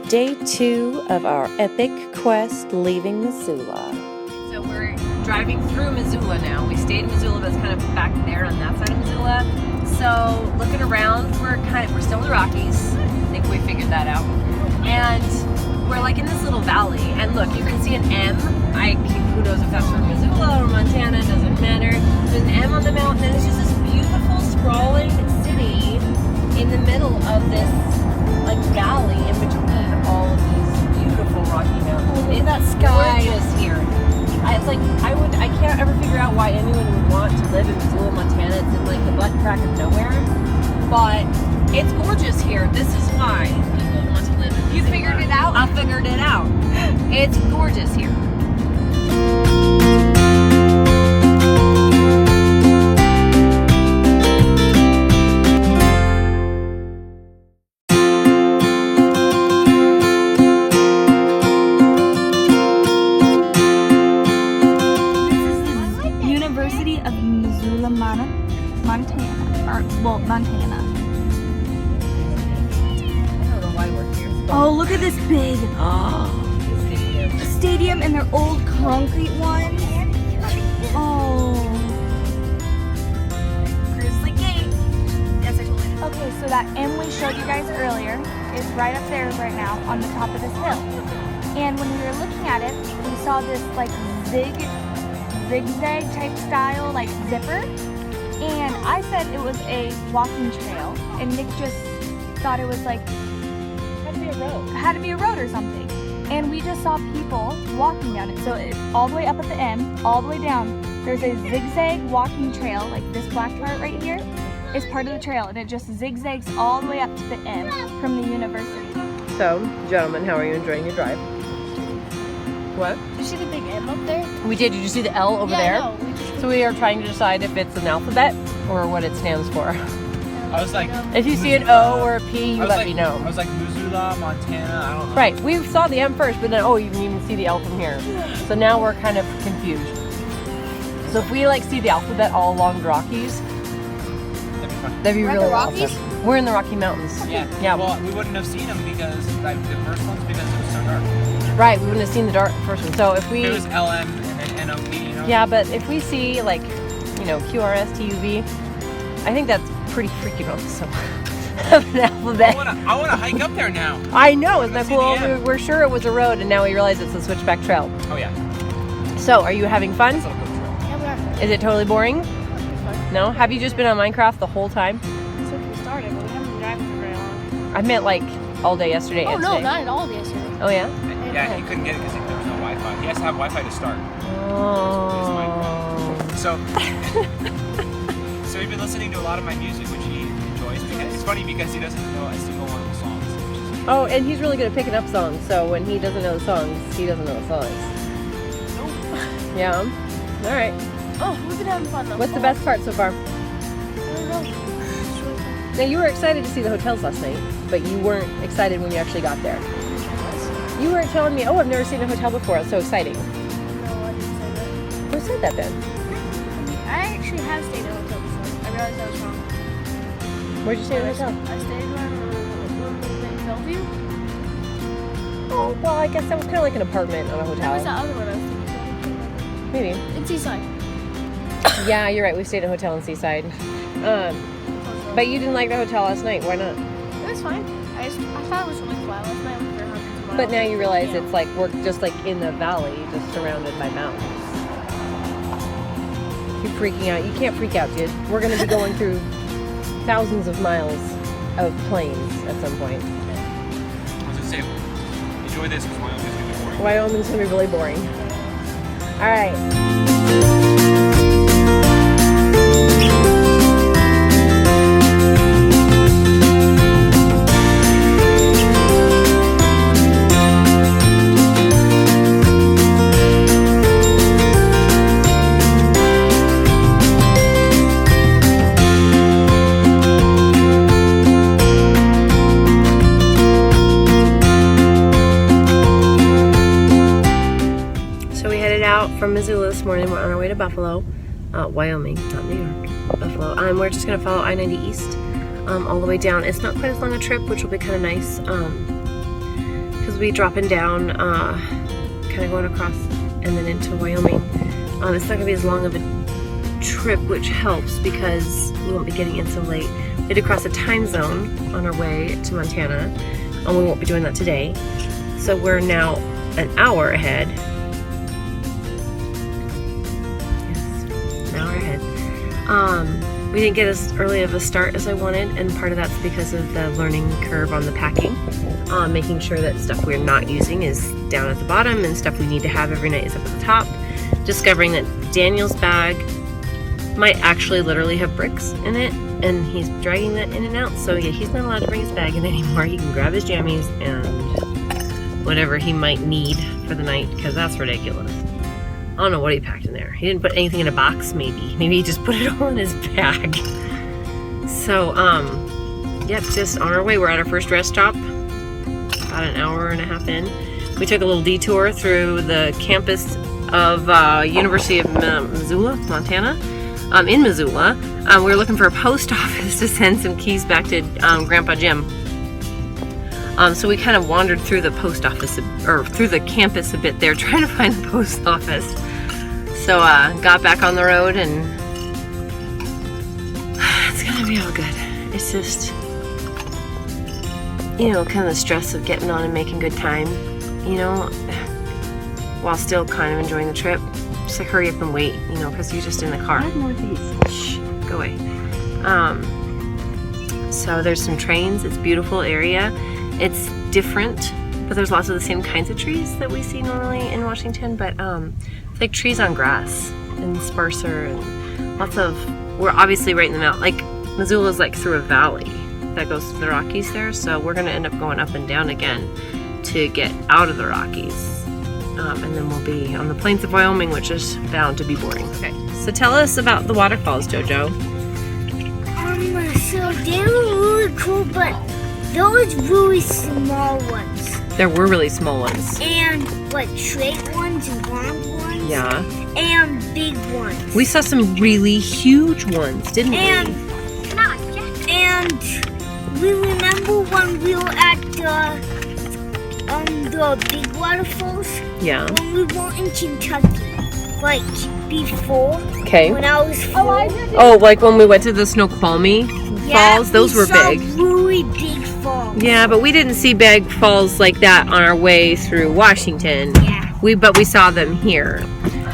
Day 2 of our epic quest leaving Missoula. So we're driving through Missoula now. We stayed in Missoula, but it's kind of back there on that side of Missoula. So looking around, we're still in the Rockies. I think we figured that out. And we're like in this little valley. And look, you can see an M. Who knows if that's from Missoula or Montana, doesn't matter. There's an M on the mountain, and it's just this beautiful sprawling city in the middle of this like valley in between all of these beautiful Rocky Mountains. It's that sky gorgeous here. I can't ever figure out why anyone would want to live in Missoula, Montana. It's in like the butt crack of nowhere, but it's gorgeous here. This is why people want to live in Missoula. You figured it out? I figured it out. It's gorgeous here. University of Missoula, Montana. Montana. I don't know why we're here. Oh, look at this big stadium and their old concrete ones. Oh. Grizzly Gate. Yes, I told you. Okay, so that M we showed you guys earlier is right up there right now on the top of this hill. And when we were looking at it, we saw this like zigzag type style like zipper. And I said it was a walking trail, and Nick just thought it was like had to be a road or something. And we just saw people walking down it. So all the way up at the end, all the way down, there's a zigzag walking trail, like this black part right here is part of the trail, and it just zigzags all the way up to the end from the university. So, gentlemen, how are you enjoying your drive? What? Did you see the big M up there? We did. Did you see the L over there? No, So we are trying to decide if it's an alphabet or what it stands for. I was like, If you see an O or a P, you let me know. I was like Missoula, Montana, I don't know. Right, we saw the M first, but then, you can even see the L from here. So now we're kind of confused. So if we see the alphabet all along the Rockies, That'd be fun. that'd be We're in really the Rockies? awesome. We're in the Rocky Mountains. Yeah. Well, we wouldn't have seen them because the first one's because it was so dark. Right, we wouldn't have seen the first one. So if we... It was LM and then NOP, you know? Yeah, but if we see QRS, TUV, I think that's pretty freaking awesome. An alphabet. I want to hike up there now. I know, isn't that See cool? the end. We're sure it was a road, and now we realize it's a switchback trail. Oh yeah. So, are you having fun? That's a good trail. Yeah, we are. Is it totally boring? It's fun. No? Have you just been on Minecraft the whole time? Since we started, but we haven't been driving for very long. I meant all day yesterday Oh and no, today. not at all yesterday. Oh yeah? Yeah, he couldn't get it because there was no Wi-Fi. He has to have Wi-Fi to start. Oh. So we've been listening to a lot of my music, which he enjoys. Because it's funny because he doesn't know a single one of the songs. Oh, and he's really good at picking up songs. So when he doesn't know the songs, he doesn't know the songs. Nope. Yeah. All right. Oh, we've been having fun though. What's the best part so far? I don't know. It's really fun. Now you were excited to see the hotels last night, but you weren't excited when you actually got there. You were telling me, I've never seen a hotel before. It's so exciting. No, I didn't say that. Who said that then? I actually have stayed in a hotel before. I realized I was wrong. Where'd you stay in the hotel? I stayed in Bellevue. Oh, well, I guess that was kind of like an apartment on a That was hotel. the other one I was thinking Maybe. of. In Seaside. Yeah, you're right. We stayed in a hotel in Seaside. But you didn't like the hotel last night. Why not? It was fine. I thought it was really quiet last night. We were hundreds of miles. But now you realize Yeah. it's like we're just in the valley, just surrounded by mountains. You're freaking out. You can't freak out, dude. We're going to be going through thousands of miles of plains at some point. I was gonna say, enjoy this because Wyoming's gonna be boring. Wyoming's going to be really boring. All right. From Missoula this morning, we're on our way to Buffalo, Wyoming, not New York, Buffalo. We're just gonna follow I-90 East all the way down. It's not quite as long a trip, which will be kind of nice. we'll be dropping down, kind of going across and then into Wyoming. It's not gonna be as long of a trip, which helps because we won't be getting in so late. We had to cross a time zone on our way to Montana, and we won't be doing that today. So we're now an hour ahead. Yes, an hour ahead. We didn't get as early of a start as I wanted, and part of that's because of the learning curve on the packing. Making sure that stuff we're not using is down at the bottom and stuff we need to have every night is up at the top. Discovering that Daniel's bag might actually literally have bricks in it, and he's dragging that in and out. So yeah, he's not allowed to bring his bag in anymore. He can grab his jammies and whatever he might need for the night, because that's ridiculous. I don't know what he packed in there. He didn't put anything in a box, maybe. Maybe he just put it all in his bag. So, yep, just on our way. We're at our first rest stop, about an hour and a half in. We took a little detour through the campus of University of Missoula, Montana. In Missoula. We were looking for a post office to send some keys back to Grandpa Jim. So we kind of wandered through the post office, or through the campus a bit there, trying to find the post office. So got back on the road, and it's gonna be all good. It's just, you know, kind of the stress of getting on and making good time, you know, while still kind of enjoying the trip. Just like hurry up and wait, you know, because you're just in the car. Shh, go away. So there's some trains. It's a beautiful area. It's different, but there's lots of the same kinds of trees that we see normally in Washington, but it's like trees on grass and sparser, and lots of, we're obviously right in the mountain. Like Missoula's like through a valley that goes to the Rockies there, so we're gonna end up going up and down again to get out of the Rockies. And then we'll be on the plains of Wyoming, which is bound to be boring. Okay, so tell us about the waterfalls, JoJo. So they were really cool, but those really small ones. There were really small ones. And like straight ones and long ones. Yeah. And big ones. We saw some really huge ones, didn't we? And we remember when we were at the big waterfalls. Yeah. When we were in Kentucky, like before. Okay. When I was 4. Oh, like when we went to the Snoqualmie falls? Those were big. Really big falls. Yeah, but we didn't see big falls like that on our way through Washington. Yeah. But we saw them here.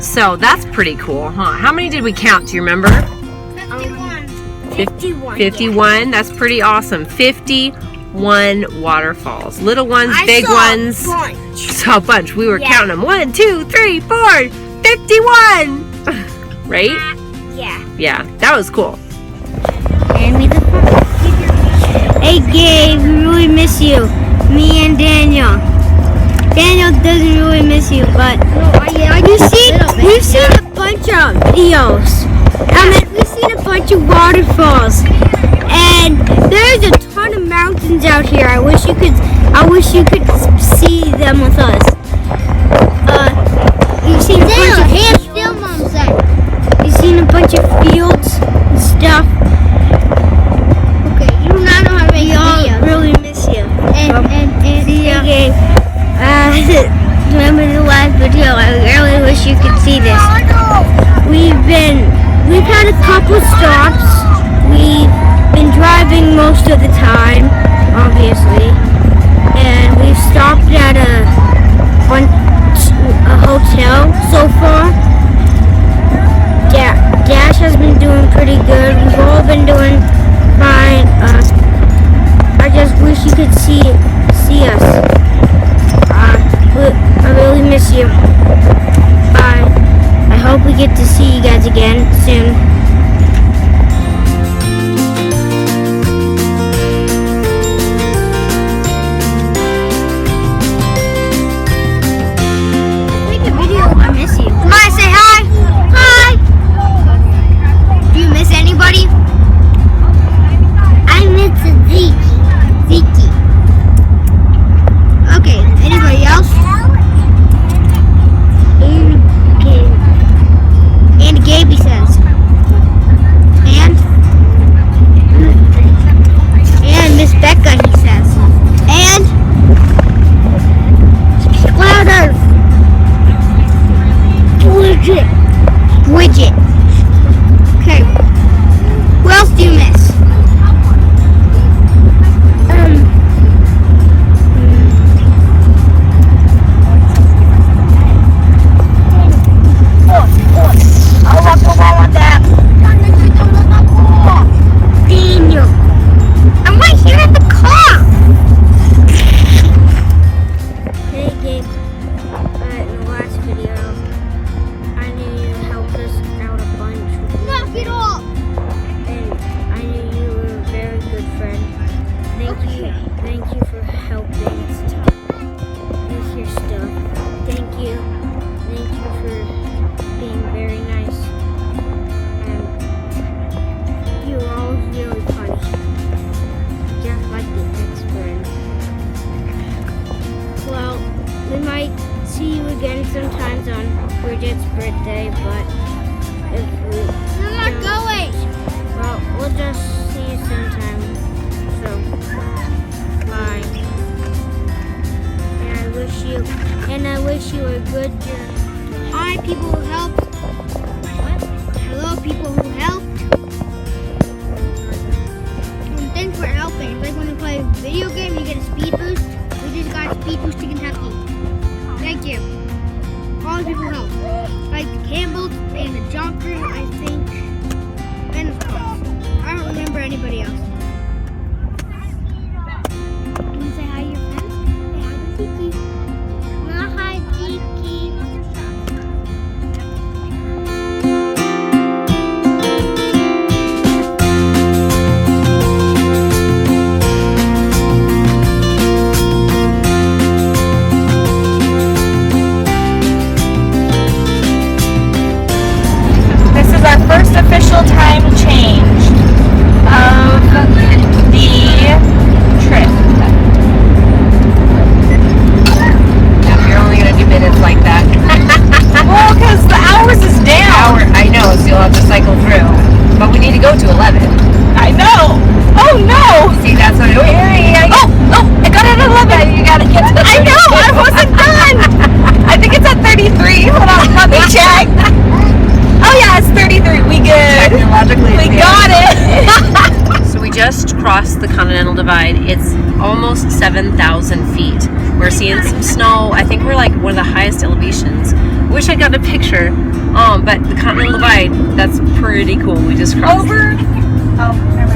So that's pretty cool, huh? How many did we count? Do you remember? 51. 51. That's pretty awesome. 51 waterfalls. Little ones, big ones. Saw a bunch. We were counting them. 1, 2, 3, 4, 51. Right? Yeah. Yeah, that was cool. Hand me the phone. Hey Gabe, we really miss you. Me and Daniel. Daniel doesn't really miss you, but we've seen a bunch of videos. We've seen a bunch of waterfalls, and there's a ton of mountains out here. I wish you could see them with us. You've seen a bunch of You've seen a bunch of fields and stuff. Okay, you do not know how to make videos. Really miss you. And Okay. Remember the last video? I really wish you could see this. We've had a couple stops. We've been driving most of the time, obviously, and we've stopped at a hotel so far. Dash has been doing pretty good. We've all been doing fine. I just wish you could see us. I really miss you. Bye. I hope we get to see you guys again soon. Make a video. I miss you. Come on, say hi. Hi. Do you miss anybody? I miss Zeke. Okay. Anybody else? Okay. see you again sometimes on Bridget's birthday, but if we I'm not going. well, we'll just see you sometime. So, bye. And I wish you a good journey. Hi, people who helped. What? Hello, people who helped. And thanks for helping. It's like when you play a video game, you get a speed boost. We just got a speed boost to Kentucky. Thank you. All the people who helped. Like the Campbells and the Jonkers, I think. And of course, I don't remember anybody else. Can you say hi to your friends? Say hi to Tiki. No, hi, Tiki. This is our first official time change of the trip. You're only gonna do minutes like that. Well, because the hours is down. I know, so you'll have to cycle through. But we need to go to 11. I know. Oh no. See, that's what it is. I got it at 11. You gotta get to I know. I wasn't done. I think it's at 33. Hold on. Let me check. Oh yeah, it's 33. We good. Technologically, We got it. So we just crossed the Continental Divide. It's almost 7,000 feet. We're seeing some snow. I think we're like one of the highest elevations. Wish I got a picture. But the Continental Divide, that's pretty cool. We just crossed.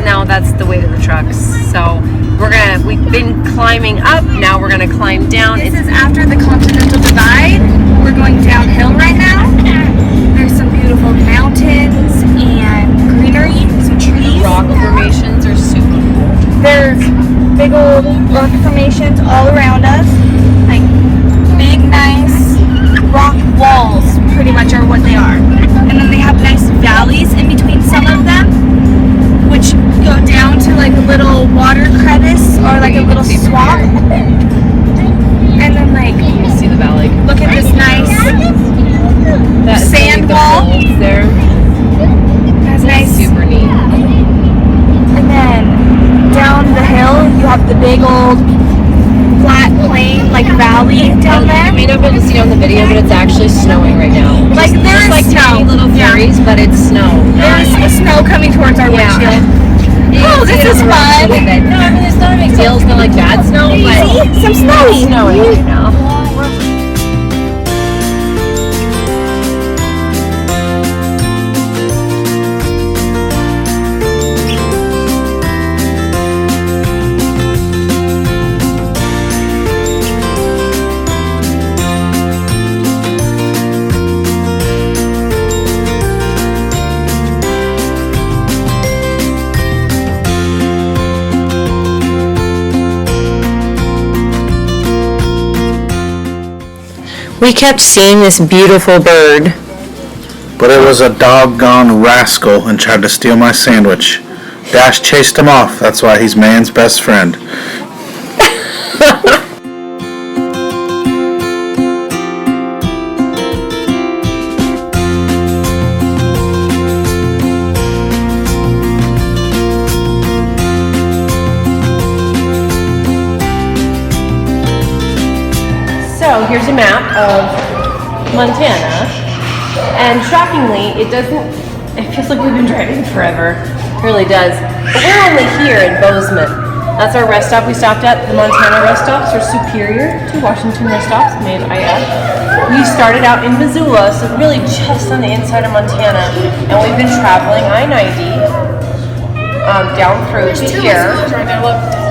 Now that's the way to the trucks. So we've been climbing up. Now we're gonna climb down. This is after the Continental Divide. We're going downhill right now. There's some beautiful mountains and greenery, some trees. Rock formations are super cool. There's big old rock formations all around us. Like big, nice rock walls, pretty much are what they are. And then they have nice valleys in between some of them, which go down to like a little water crevice or like a little swamp. And then like, You see the valley. look at this nice That is sand the wall. folds there. That's nice. Super neat. And then down the hill, you have the big old flat plain, like valley down You there. may not be able to see on the video, but it's actually snowing right now. Like there Just is like snow. tiny little flurries, but it's snow. There's snow coming towards our Yeah. windshield. You Oh, can see this it on is the road a fun. little bit. No, I mean it's not a big deal. It's not like bad snow, but See? Some snowy. it's snowing right now. We kept seeing this beautiful bird. But it was a doggone rascal and tried to steal my sandwich. Dash chased him off. That's why he's man's best friend. So here's a map of Montana, and shockingly, it feels like we've been driving forever. It really does. But we're only here in Bozeman. That's our rest stop we stopped at. The Montana rest stops are superior to Washington rest stops, may I add. We started out in Missoula, so really just on the inside of Montana, and we've been traveling I-90 down through to here.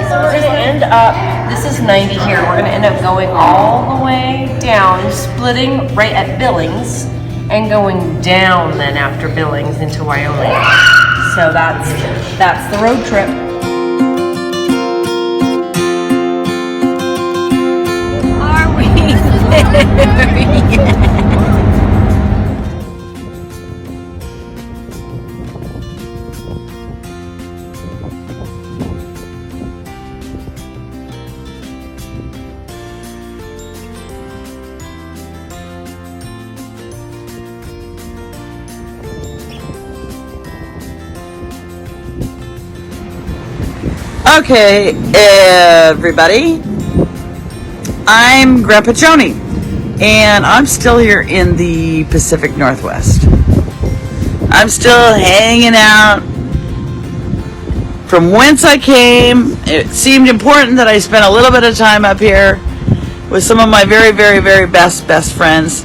So we're going to end up, this is 90 here, we're going to end up going all the way down, splitting right at Billings, and going down then after Billings into Wyoming. So that's the road trip. Are we there yet? Okay, everybody. I'm Grandpa Joni, and I'm still here in the Pacific Northwest. I'm still hanging out from whence I came. It seemed important that I spent a little bit of time up here with some of my very, very, very best friends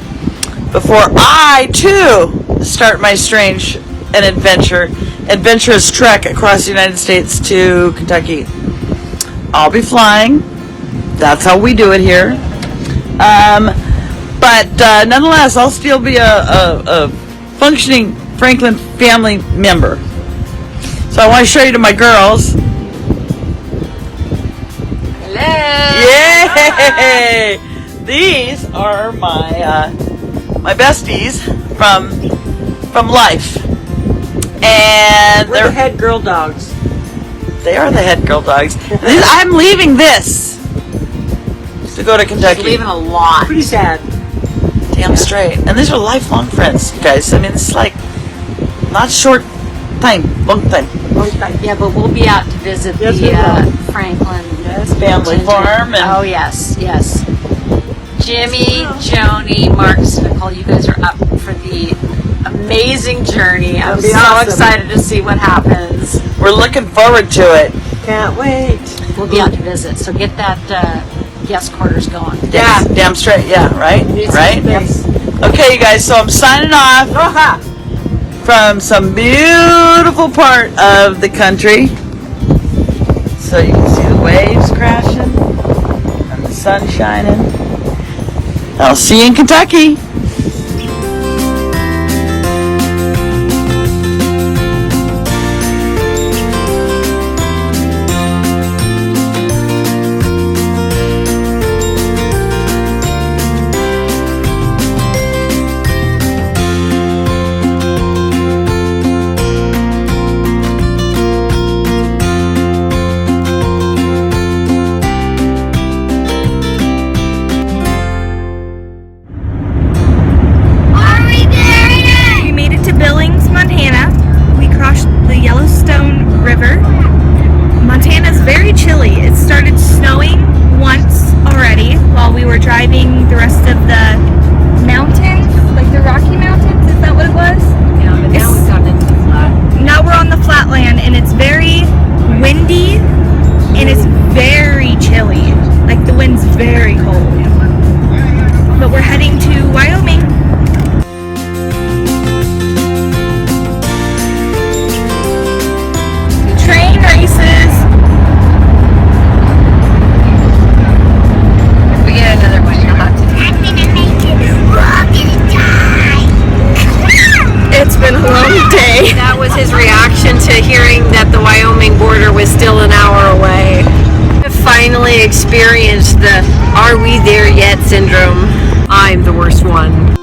before I, too, start my strange and adventurous trek across the United States to Kentucky. I'll be flying. That's how we do it here. But nonetheless, I'll still be a functioning Franklin family member. So I want to show you to my girls. Hello. Yay! These are my besties from life. And We're the head girl dogs. They are the head girl dogs. I'm leaving this to go to Kentucky. She's leaving a lot. Pretty sad. Damn straight. And these are lifelong friends, you guys. I mean, it's like not short time, long time. Yeah, but we'll be out to visit Yes, the Franklin Family farm. And oh, yes. Jimmy, Joni, Marcus, Nicole, you guys are up for the amazing journey. I'm It'll be so awesome. excited to see what happens. we're looking forward to it. Can't wait. We'll be out to visit, so get that guest quarters going. Yeah, damn straight. Yeah, right? Right? Yes. Okay, you guys, so I'm signing off from some beautiful part of the country. So you can see the waves crashing and the sun shining. I'll see you in Kentucky. We made it to Billings, Montana. We crossed the Yellowstone River. Montana's very chilly. It started snowing once already while we were driving the rest of the mountains, like the Rocky Mountains. Is that what it was? Yeah, but now we've gotten into the flat. Now we're on the flatland and it's very windy and it's very chilly. Like the wind's very cold. But we're heading to Wyoming. Train races. If we get another one, you'll have to do it. It's been a long day. That was his reaction to hearing that the Wyoming border was still an hour away. I finally experienced the "Are we there yet?" syndrome. I'm the worst one.